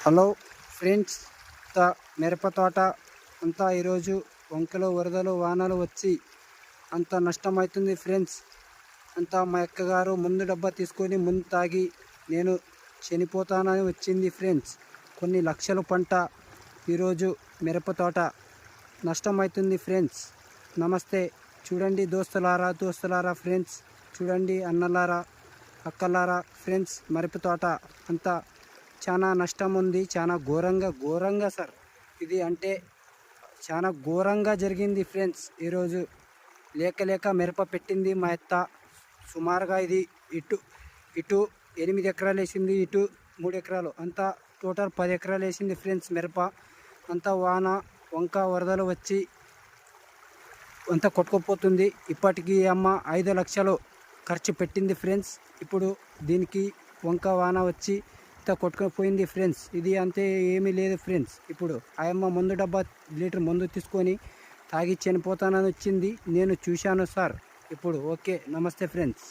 Hello friends, మిరప తోట అంతా ఈరోజు వంకలు వరదలు వానలు వచ్చి అంత నష్టమవుతుంది ఫ్రెండ్స్. అంతా మా అక్కగారు ముందు డబ్బా తీసుకొని ముందు తాగి నేను చనిపోతానని వచ్చింది ఫ్రెండ్స్. కొన్ని లక్షల పంట ఈరోజు మిరప తోట నష్టమవుతుంది ఫ్రెండ్స్. నమస్తే, చూడండి దోస్తులారా ఫ్రెండ్స్, చూడండి అన్నలారా అక్కలారా ఫ్రెండ్స్, మిరప తోట అంతా చాలా నష్టం ఉంది. చాలా ఘోరంగా సార్, ఇది అంటే చాలా ఘోరంగా జరిగింది ఫ్రెండ్స్. ఈరోజు లేక మిరప పెట్టింది మా అత్త. సుమారుగా ఇది ఇటు 8 ఎకరాలు వేసింది, ఇటు 3 ఎకరాలు, అంతా టోటల్ 10 ఎకరాలు వేసింది ఫ్రెండ్స్. మిరప అంతా వాన వంక వరదలు వచ్చి అంతా కొట్టుకుపోతుంది. ఇప్పటికీ అమ్మ 5 లక్షలు ఖర్చు పెట్టింది ఫ్రెండ్స్. ఇప్పుడు దీనికి వంక వాన వచ్చి కొట్టుకుపోయింది ఫ్రెండ్స్. ఇది అంతే, ఏమీ లేదు ఫ్రెండ్స్. ఇప్పుడు ఆయమ్మ మందు డబ్బా లీటర్ మందు తీసుకొని తాగి చనిపోతానని వచ్చింది. నేను చూశాను సార్. ఇప్పుడు ఓకే, నమస్తే ఫ్రెండ్స్.